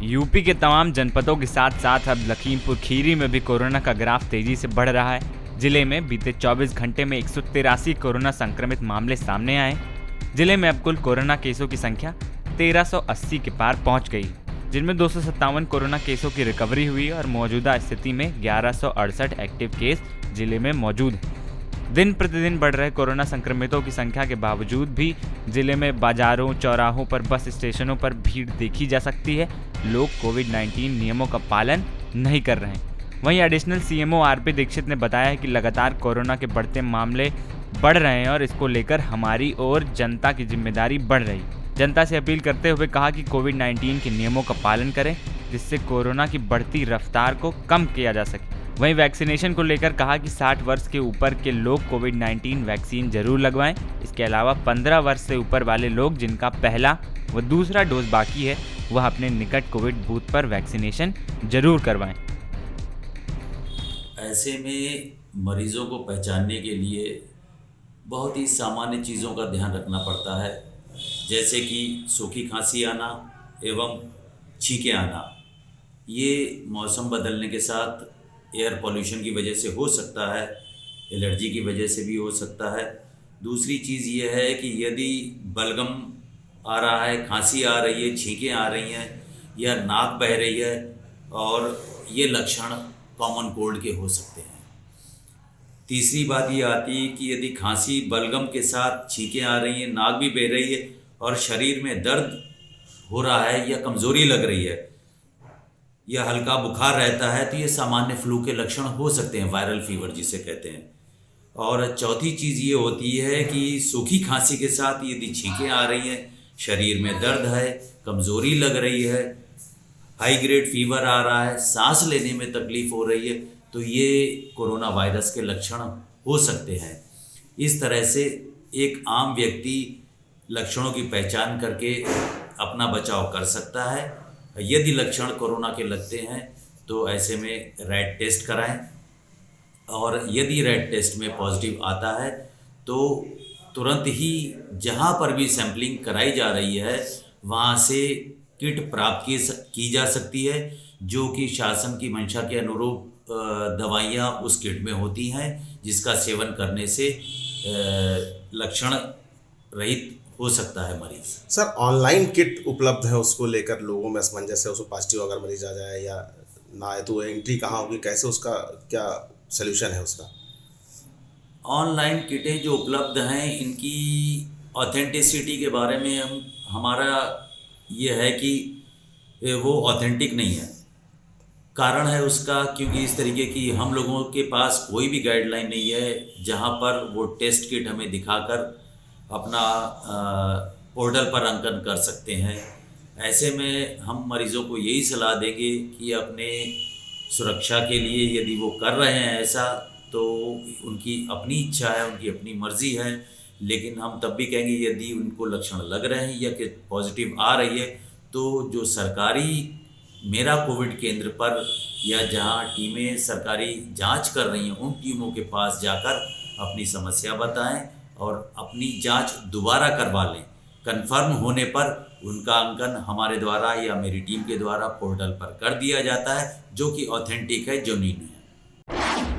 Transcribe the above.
UP के तमाम जनपदों के साथ साथ अब लखीमपुर खीरी में भी कोरोना का ग्राफ तेजी से बढ़ रहा है। जिले में बीते 24 घंटे में 183 कोरोना संक्रमित मामले सामने आए। जिले में अब कुल कोरोना केसों की संख्या 1380 के पार पहुंच गई, जिनमें 257 कोरोना केसों की रिकवरी हुई और मौजूदा स्थिति में 1168 एक्टिव केस जिले में मौजूद हैं। दिन प्रतिदिन बढ़ रहे कोरोना संक्रमितों की संख्या के बावजूद भी जिले में बाजारों, चौराहों पर, बस स्टेशनों पर भीड़ देखी जा सकती है। लोग कोविड-19 नियमों का पालन नहीं कर रहे हैं। वहीं एडिशनल सीएमओ आरपी दीक्षित ने बताया है कि लगातार कोरोना के बढ़ते मामले बढ़ रहे हैं और इसको लेकर हमारी और जनता की जिम्मेदारी बढ़ रही। जनता से अपील करते हुए कहा कि कोविड-19 के नियमों का पालन करें, जिससे कोरोना की बढ़ती रफ्तार को कम किया जा सके। वहीं वैक्सीनेशन को लेकर कहा कि 60 वर्ष के ऊपर के लोग कोविड-19 वैक्सीन जरूर लगवाएं। इसके अलावा 15 वर्ष से ऊपर वाले लोग जिनका पहला व दूसरा डोज बाकी है वह अपने निकट कोविड बूथ पर वैक्सीनेशन जरूर करवाएं। ऐसे में मरीजों को पहचानने के लिए बहुत ही सामान्य चीज़ों का ध्यान रखना पड़ता है, जैसे कि सूखी खांसी आना एवं छींकें आना। ये मौसम बदलने के साथ एयर पॉल्यूशन की वजह से हो सकता है, एलर्जी की वजह से भी हो सकता है। दूसरी चीज़ ये है कि यदि बलगम आ रहा है, खांसी आ रही है, छींकें आ रही हैं या नाक बह रही है, और ये लक्षण कॉमन कोल्ड के हो सकते हैं। तीसरी बात ये आती है कि यदि खांसी, बलगम के साथ छींकें आ रही हैं, नाक भी बह रही है और शरीर में दर्द हो रहा है या कमज़ोरी लग रही है या हल्का बुखार रहता है, तो ये सामान्य फ्लू के लक्षण हो सकते हैं, वायरल फीवर जिसे कहते हैं। और चौथी चीज़ ये होती है कि सूखी खांसी के साथ यदि छींकें आ रही हैं, शरीर में दर्द है, कमज़ोरी लग रही है, हाई ग्रेड फीवर आ रहा है, सांस लेने में तकलीफ़ हो रही है, तो ये कोरोना वायरस के लक्षण हो सकते हैं। इस तरह से एक आम व्यक्ति लक्षणों की पहचान करके अपना बचाव कर सकता है। यदि लक्षण कोरोना के लगते हैं तो ऐसे में रैट टेस्ट कराएं, और यदि रैट टेस्ट में पॉजिटिव आता है तो तुरंत ही जहां पर भी सैंपलिंग कराई जा रही है वहां से किट प्राप्त की जा सकती है, जो कि शासन की मंशा के अनुरूप दवाइयाँ उस किट में होती हैं, जिसका सेवन करने से लक्षण रहित हो सकता है मरीज। सर, ऑनलाइन किट उपलब्ध है, उसको लेकर लोगों में असमंजस है, उसको पॉजिटिव अगर मरीज आ जाए या ना आए तो एंट्री कहाँ होगी, कैसे, उसका क्या सलूशन है उसका? ऑनलाइन किटें जो उपलब्ध हैं, इनकी ऑथेंटिसिटी के बारे में हमारा ये है कि वो ऑथेंटिक नहीं है। कारण है उसका क्योंकि इस तरीके की हम लोगों के पास कोई भी गाइडलाइन नहीं है जहाँ पर वो टेस्ट किट हमें दिखाकर अपना पोर्टल पर अंकन कर सकते हैं। ऐसे में हम मरीज़ों को यही सलाह देंगे कि अपने सुरक्षा के लिए यदि वो कर रहे हैं ऐसा, तो उनकी अपनी इच्छा है, उनकी अपनी मर्ज़ी है, लेकिन हम तब भी कहेंगे यदि उनको लक्षण लग रहे हैं या कि पॉजिटिव आ रही है तो जो सरकारी मेरा कोविड केंद्र पर या जहां टीमें सरकारी जांच कर रही हैं उन टीमों के पास जाकर अपनी समस्या बताएं और अपनी जांच दोबारा करवा लें। कंफर्म होने पर उनका अंकन हमारे द्वारा या मेरी टीम के द्वारा पोर्टल पर कर दिया जाता है, जो कि ऑथेंटिक है, जेन्युइन है।